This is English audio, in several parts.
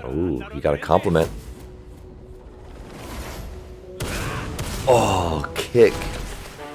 Ooh, you got a compliment. Oh, kick.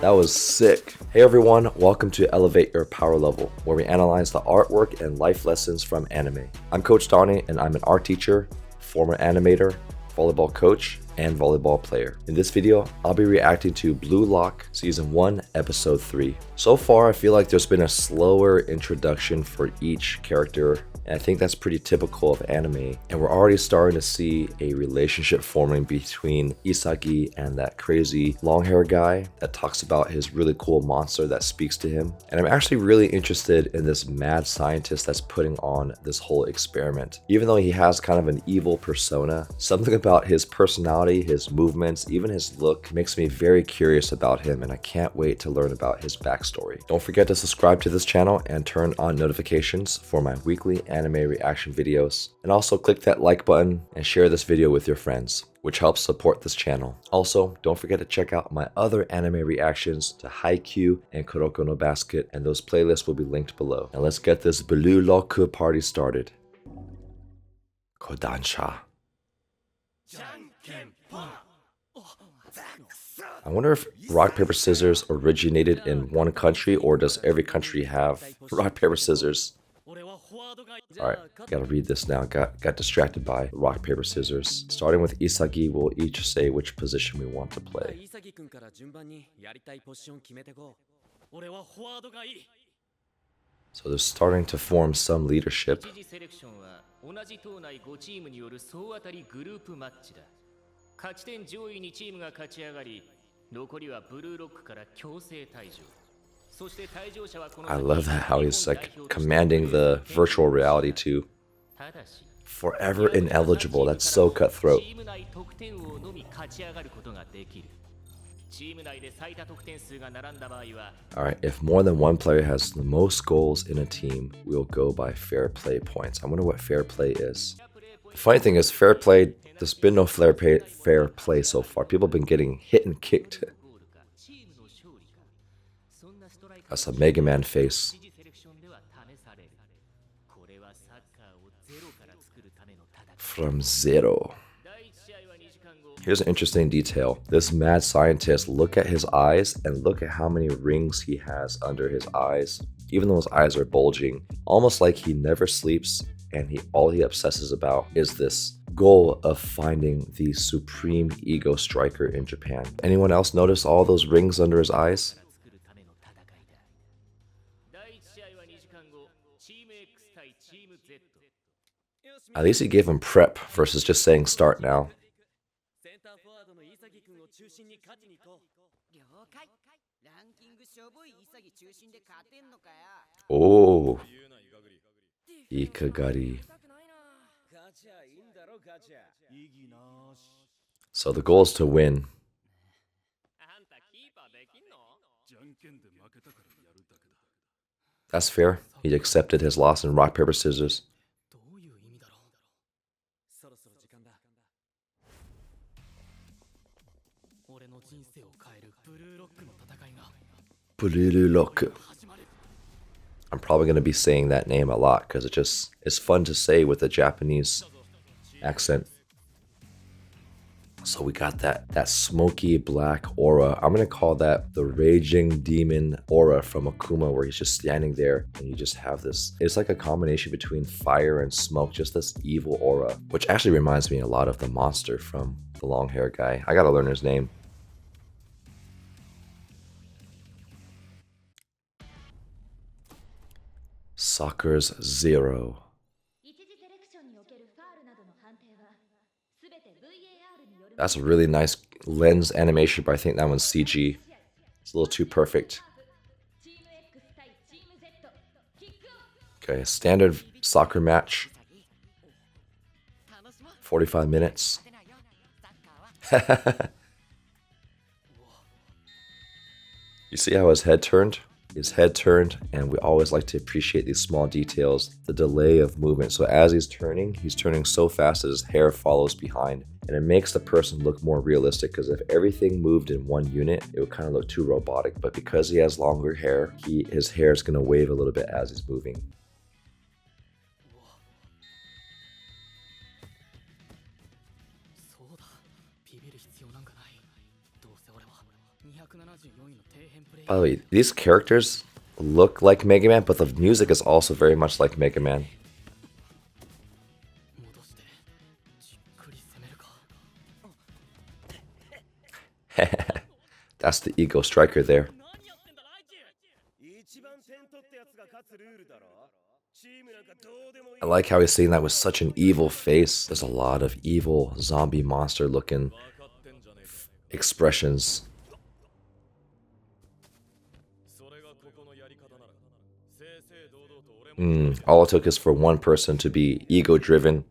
That was sick. Hey everyone, welcome to Elevate Your Power Level, where we analyze the artwork and life lessons from anime. I'm Coach Donnie, and I'm an art teacher, former animator, volleyball coach, and volleyball player. In this video, I'll be reacting to Blue Lock Season 1, Episode 3. So far, I feel like there's been a slower introduction for each character, and I think that's pretty typical of anime. And we're already starting to see a relationship forming between Isagi and that crazy long hair guy that talks about his really cool monster that speaks to him. And I'm actually really interested in this mad scientist that's putting on this whole experiment. Even though he has kind of an evil persona, something about his personality, his movements, even his look makes me very curious about him, and I can't wait to learn about his backstory. Don't forget to subscribe to this channel and turn on notifications for my weekly anime reaction videos. And also click that like button and share this video with your friends, which helps support this channel. Also, don't forget to check out my other anime reactions to Haikyuu and Kuroko no Basket, and those playlists will be linked below. Now let's get this Blue Lock party started. Kodansha. I wonder if rock, paper, scissors originated in one country, or does every country have rock, paper, scissors? Alright, gotta read this now. Got distracted by rock, paper, scissors. Starting with Isagi, we'll each say which position we want to play. So they're starting to form some leadership. I love that how he's like commanding the virtual reality to forever ineligible. That's so cutthroat. Alright, if more than one player has the most goals in a team, we'll go by fair play points. I wonder what fair play is. The funny thing is, fair play, there's been no fair play so far. People have been getting hit and kicked. That's a Mega Man face. From zero. Here's an interesting detail. This mad scientist, look at his eyes and look at how many rings he has under his eyes. Even though his eyes are bulging, almost like he never sleeps, and all he obsesses about is this goal of finding the supreme ego striker in Japan. Anyone else notice all those rings under his eyes? At least he gave him prep versus just saying start now. Oh, Ikagari. So the goal is to win. That's fair. He accepted his loss in rock, paper, scissors. Blue Lock. I'm probably going to be saying that name a lot because it's fun to say with a Japanese accent. So we got that smoky black aura. I'm going to call that the raging demon aura from Akuma, where he's just standing there and you just have this. It's like a combination between fire and smoke, just this evil aura, which actually reminds me a lot of the monster from the long hair guy. I got to learn his name. Soccer's Zero. That's a really nice lens animation, but I think that one's CG. It's a little too perfect. Okay, standard soccer match. 45 minutes. You see how his head turned? His head turned, and we always like to appreciate these small details, the delay of movement. So as he's turning so fast that his hair follows behind, and it makes the person look more realistic, because if everything moved in one unit, it would kind of look too robotic. But because he has longer hair, his hair is going to wave a little bit as he's moving. By the way, these characters look like Mega Man, but the music is also very much like Mega Man. That's the ego striker there. I like how he's saying that with such an evil face. There's a lot of evil zombie monster looking expressions. All it took is for one person to be ego driven.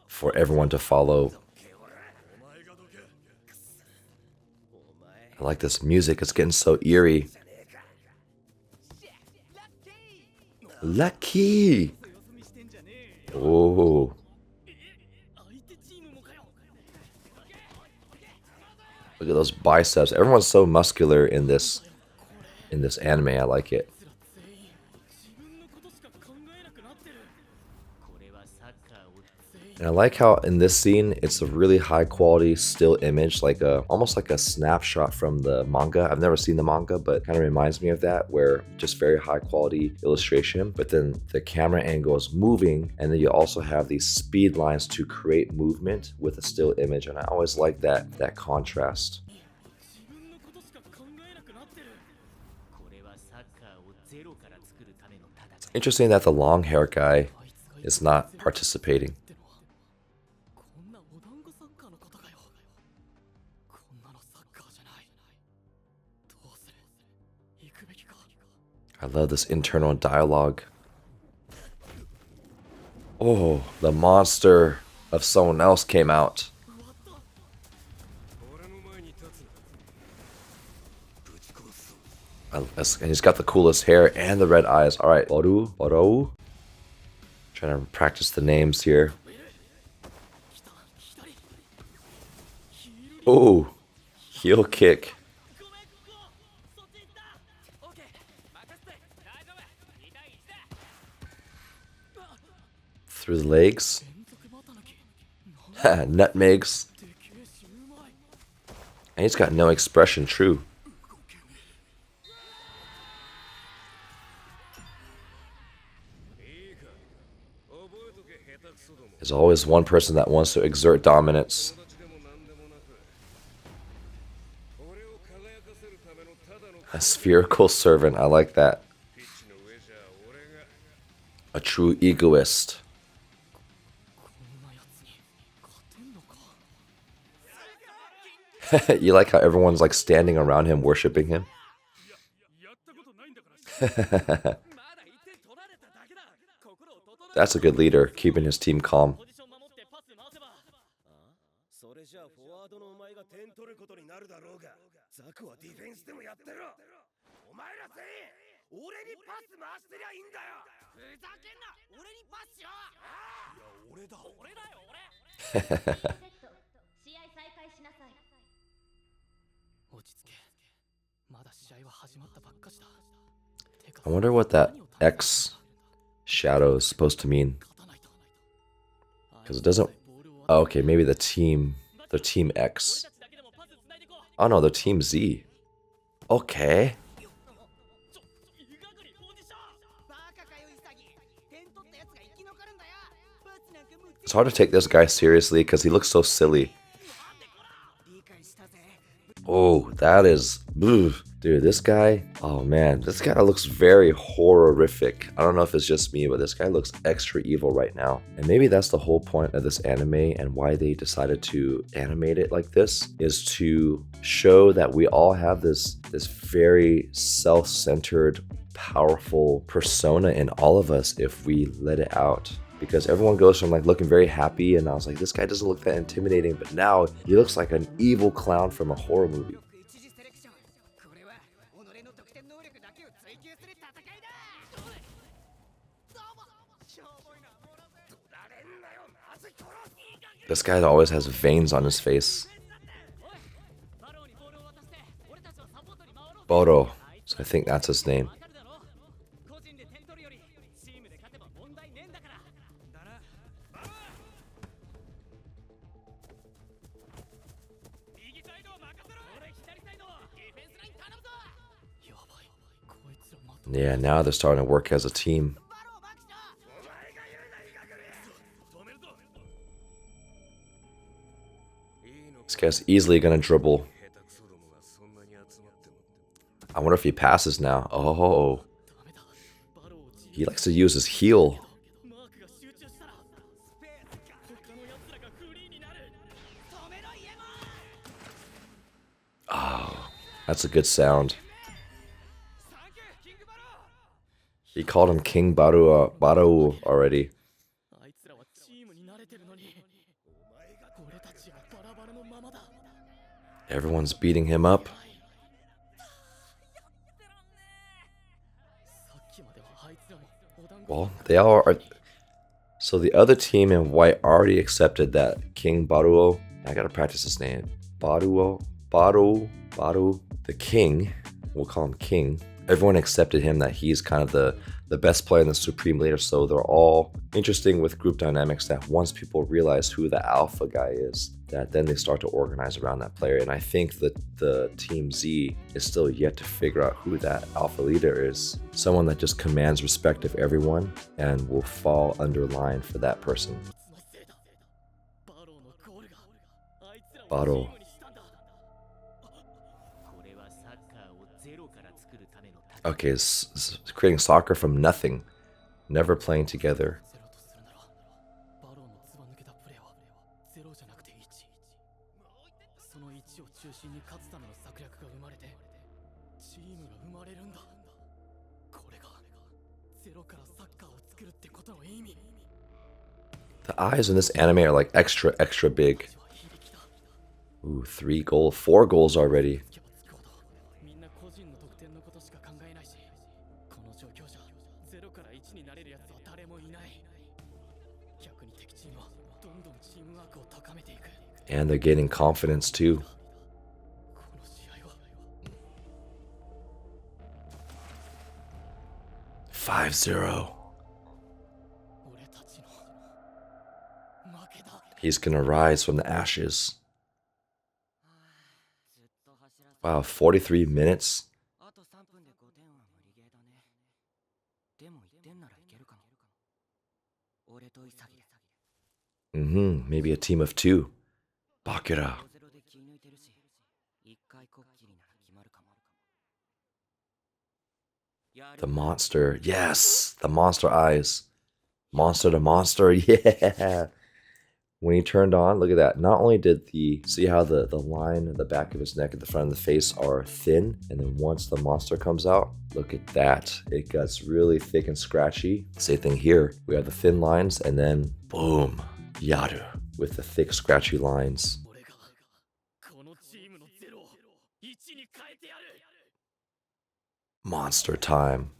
For everyone to follow. I like this music, it's getting so eerie. Lucky! Oh. Look at those biceps. Everyone's so muscular in this anime. I like it. And I like how in this scene, it's a really high quality still image, like almost like a snapshot from the manga. I've never seen the manga, but kind of reminds me of that, where just very high quality illustration, but then the camera angle is moving, and then you also have these speed lines to create movement with a still image, and I always like that contrast. It's interesting that the long hair guy is not participating. I love this internal dialogue. Oh, the monster of someone else came out. And he's got the coolest hair and the red eyes. Alright, Barou. Trying to practice the names here. Oh, heel kick. Through the legs. Nutmegs. And he's got no expression, true. There's always one person that wants to exert dominance. A spherical servant, I like that. A true egoist. You like how everyone's like standing around him, worshiping him? That's a good leader, keeping his team calm. I wonder what that X shadow is supposed to mean. Because it doesn't... Oh, okay, maybe the team X. Oh no, the team Z. Okay. It's hard to take this guy seriously because he looks so silly. Oh, that is... Ugh. Dude, this guy... Oh man, this guy looks very horrific. I don't know if it's just me, but this guy looks extra evil right now. And maybe that's the whole point of this anime and why they decided to animate it like this, is to show that we all have this very self-centered, powerful persona in all of us if we let it out. Because everyone goes from like looking very happy, and I was like, this guy doesn't look that intimidating, but now he looks like an evil clown from a horror movie. This guy always has veins on his face. Barou, so I think that's his name. Yeah, now they're starting to work as a team. This guy's easily gonna dribble. I wonder if he passes now. Oh, he likes to use his heel. Oh, that's a good sound. He called him King Barou already. Everyone's beating him up. Well, they all are. So the other team in white already accepted that King Barou. I gotta practice his name. Barou. The king. We'll call him King. Everyone accepted him that he's kind of the best player in the Supreme Leader. So they're all interesting with group dynamics that once people realize who the alpha guy is, that then they start to organize around that player. And I think that the Team Z is still yet to figure out who that alpha leader is. Someone that just commands respect of everyone and will fall under line for that person. Barou. Okay, it's creating soccer from nothing. Never playing together. The eyes in this anime are like extra big. Ooh, 4 goals already. And they're gaining confidence too. "5-0. He's gonna rise from the ashes. Wow, 43 minutes. Maybe a team of 2. Bakura. The monster. Yes, the monster eyes. Monster to monster. Yeah. When he turned on, look at that. Not only did see how the line in the back of his neck and the front of the face are thin, and then once the monster comes out, look at that. It gets really thick and scratchy. Same thing here. We have the thin lines, and then boom, Yaru with the thick, scratchy lines. Monster time.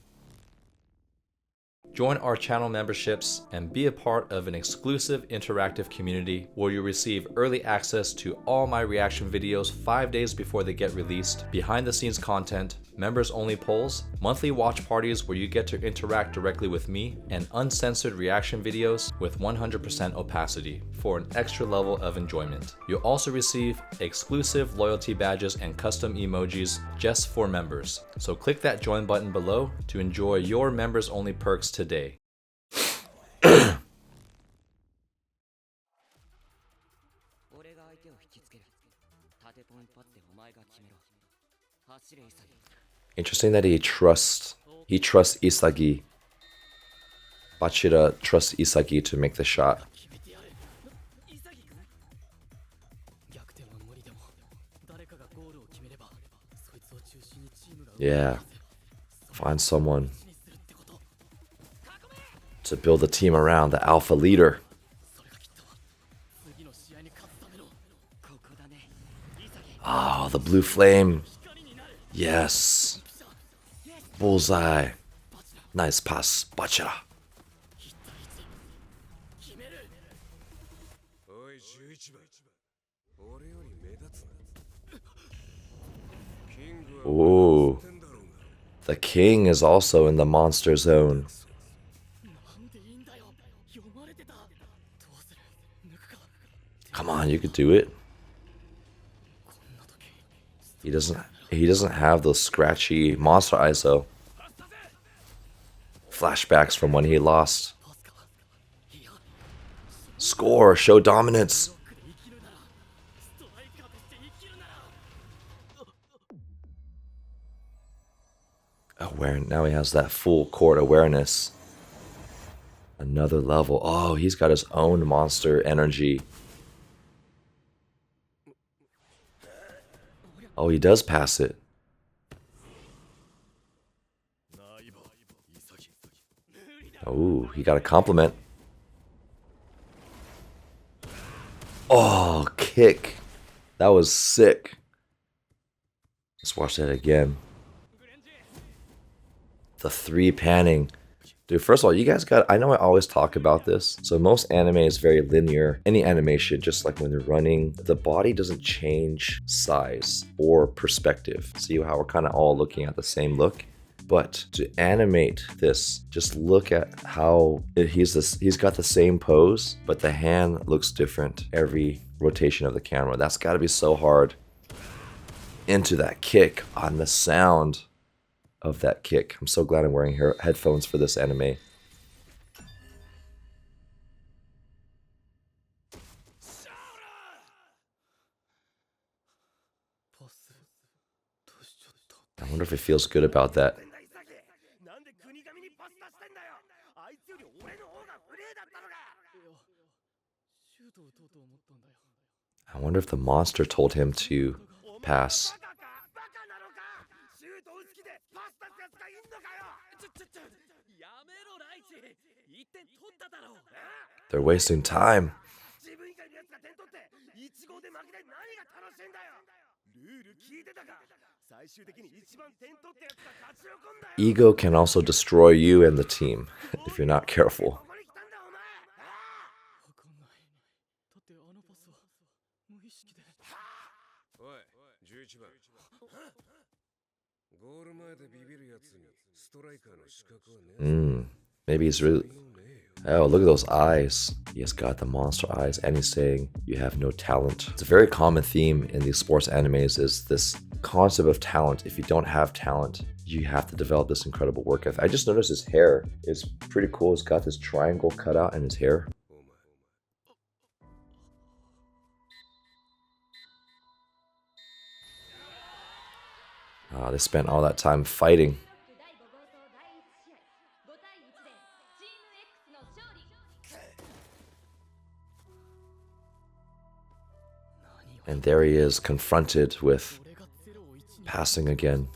Join our channel memberships and be a part of an exclusive interactive community where you receive early access to all my reaction videos 5 days before they get released, behind the scenes content, members only polls, monthly watch parties where you get to interact directly with me, and uncensored reaction videos with 100% opacity for an extra level of enjoyment. You'll also receive exclusive loyalty badges and custom emojis just for members. So click that join button below to enjoy your members only perks today. Interesting that he trusts Isagi. Bachira trusts Isagi to make the shot. Yeah. Find someone to build a team around, the alpha leader. Oh, the blue flame. Yes. Bullseye. Nice pass, Bachira. Ooh. The king is also in the monster zone. Come on, you could do it. He doesn't have those scratchy monster eyes though. Flashbacks from when he lost. Score, show dominance. Now he has that full court awareness. Another level. Oh, he's got his own monster energy. Oh, he does pass it. Oh, he got a compliment. Oh, kick. That was sick. Let's watch that again. The 3 panning. Dude, first of all, you guys got, I know I always talk about this. So most anime is very linear. Any animation, just like when they're running, the body doesn't change size or perspective. See how we're kind of all looking at the same look? But to animate this, just look at how he's got the same pose, but the hand looks different every rotation of the camera. That's got to be so hard. Into that kick on the sound of that kick. I'm so glad I'm wearing headphones for this anime. I wonder if it feels good about that. I wonder if the monster told him to pass. They're wasting time. Ego can also destroy you and the team if you're not careful. Maybe he's really... Oh, look at those eyes. He has got the monster eyes, and he's saying, you have no talent. It's a very common theme in these sports animes, is this concept of talent. If you don't have talent, you have to develop this incredible work ethic. I just noticed his hair is pretty cool. It's got this triangle cut out in his hair. They spent all that time fighting. And there he is, confronted with passing again.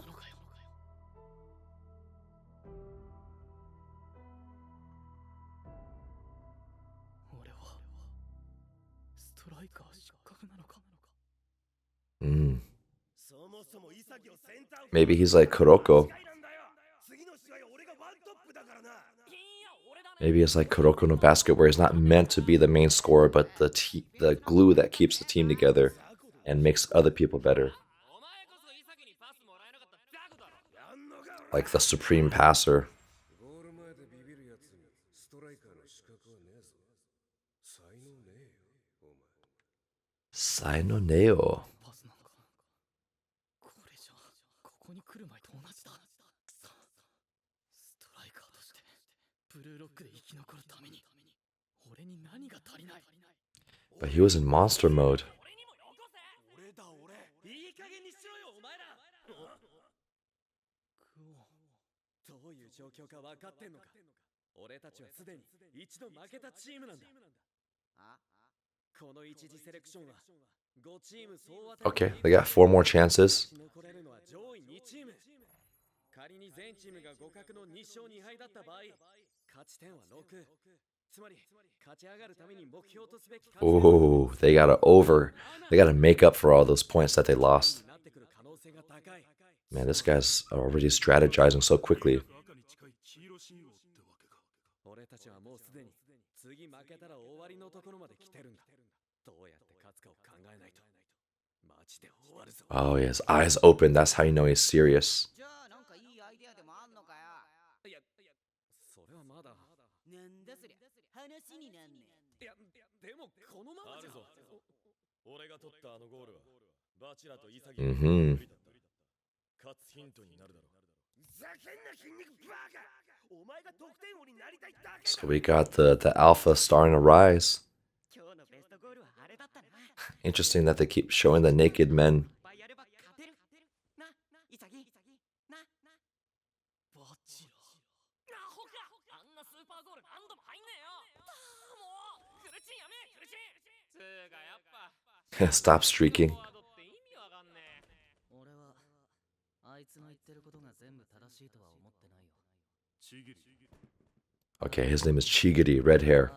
Maybe he's like Kuroko. Maybe it's like Kuroko no Basket, where he's not meant to be the main scorer, but the glue that keeps the team together and makes other people better. Like the supreme passer. Sai no Neo. But he was in monster mode. Okay, they got 4 more chances. Oh, they gotta make up for all those points that they lost. Man, this guy's already strategizing so quickly. Oh, yeah, his eyes open. That's how you know he's serious. So we got the alpha starting to rise. Interesting that they keep showing the naked men. Stop streaking. Okay, his name is Chigiri, red hair.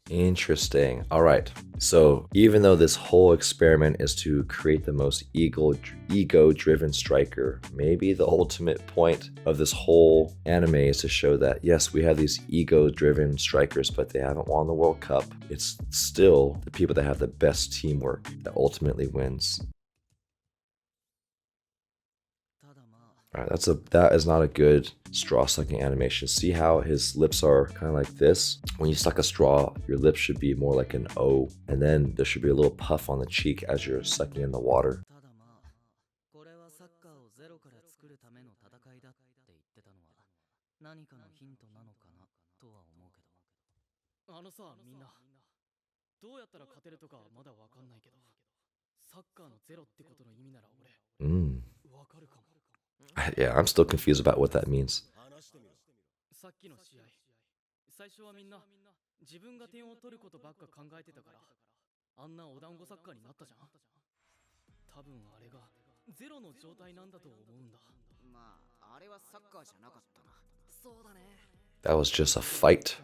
Interesting. All right. So even though this whole experiment is to create the most ego-driven striker, maybe the ultimate point of this whole anime is to show that, yes, we have these ego-driven strikers, but they haven't won the World Cup. It's still the people that have the best teamwork that ultimately wins. All right, that is not a good straw sucking animation. See how his lips are kind of like this? When you suck a straw, your lips should be more like an O, and then there should be a little puff on the cheek as you're sucking in the water. Yeah, I'm still confused about what that means. That was just a fight.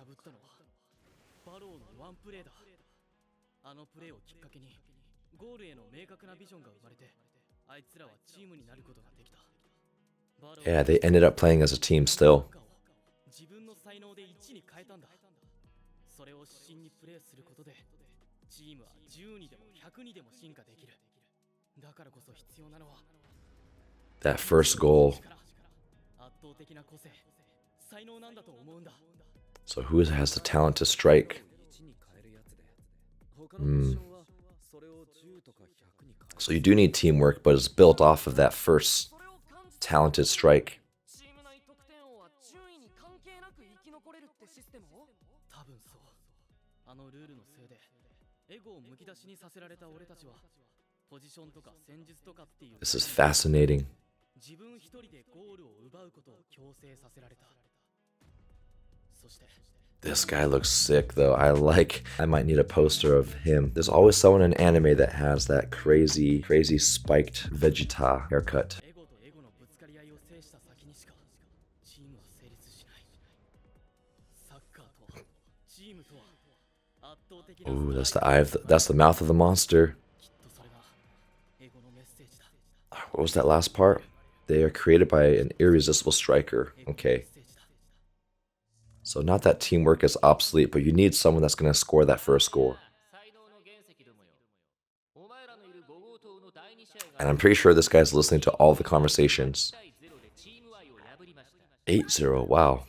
Yeah, they ended up playing as a team still. That first goal. So who has the talent to strike? So you do need teamwork, but it's built off of that first talented strike. This is fascinating. This guy looks sick though. I might need a poster of him. There's always someone in anime that has that crazy spiked Vegeta haircut. Ooh, that's the eye of that's the mouth of the monster. What was that last part? They are created by an irresistible striker. Okay. So not that teamwork is obsolete, but you need someone that's going to score that first goal. And I'm pretty sure this guy's listening to all the conversations. 8-0, wow.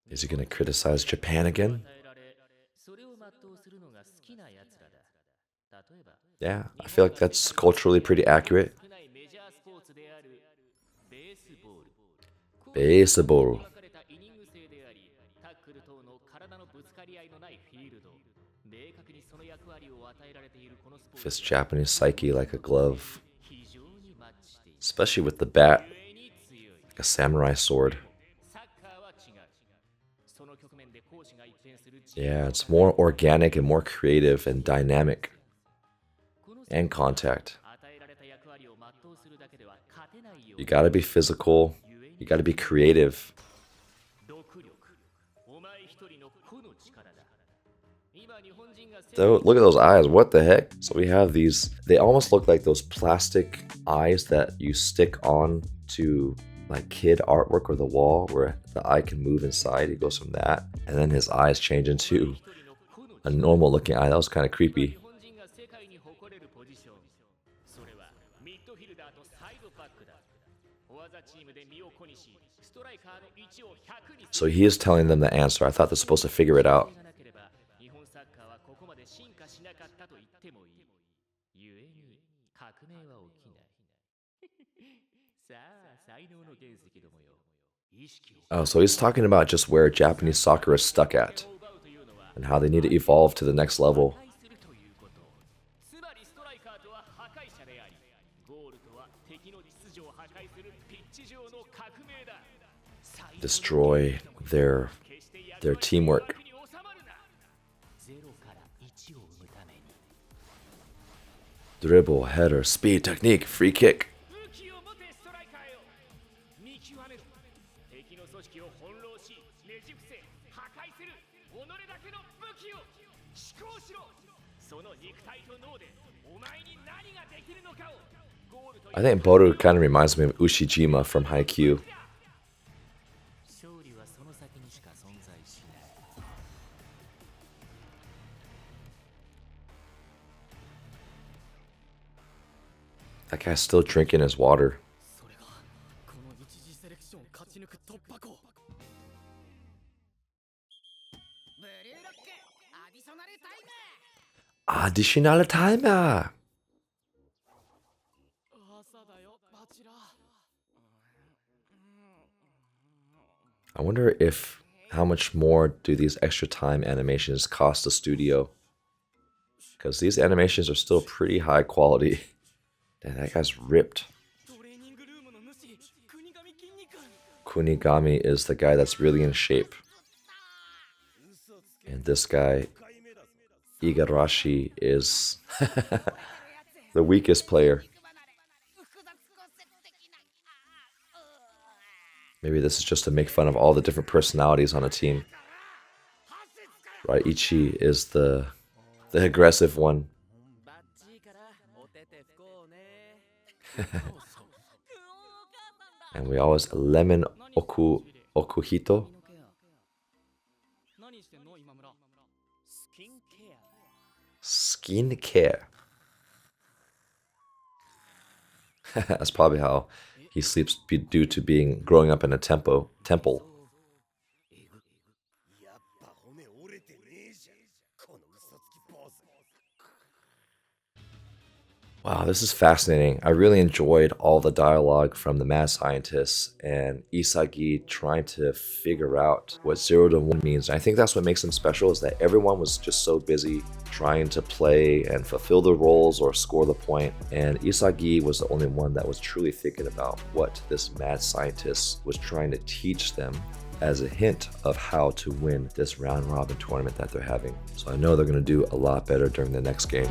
Is he going to criticize Japan again? Yeah, I feel like that's culturally pretty accurate. Baseball. Fits Japanese psyche like a glove. Especially with the bat. Like a samurai sword. Yeah, it's more organic and more creative and dynamic. And contact. You gotta be physical. You gotta be creative. So look at those eyes, what the heck? So we have these, they almost look like those plastic eyes that you stick on to like kid artwork or the wall where the eye can move inside. It goes from that, and then his eyes change into a normal looking eye. That was kind of creepy. So he is telling them the answer. I thought they're supposed to figure it out. Oh, so he's talking about just where Japanese soccer is stuck at and how they need to evolve to the next level. Destroy their teamwork. Dribble, header, speed, technique, free kick. I think Barou kind of reminds me of Ushijima from Haikyuu. That guy's still drinking his water. Additional timer! I wonder how much more do these extra time animations cost the studio? Because these animations are still pretty high quality. Damn, that guy's ripped. Kunigami is the guy that's really in shape. And this guy, Igarashi, is the weakest player. Maybe this is just to make fun of all the different personalities on a team. Right, Ichi is the aggressive one. And we always lemon okuhito. Skincare. That's probably how he sleeps due to growing up in a temple. Wow, this is fascinating. I really enjoyed all the dialogue from the mad scientists and Isagi trying to figure out what 0 to 1 means. And I think that's what makes them special, is that everyone was just so busy trying to play and fulfill the roles or score the point. And Isagi was the only one that was truly thinking about what this mad scientist was trying to teach them as a hint of how to win this round robin tournament that they're having. So I know they're going to do a lot better during the next game.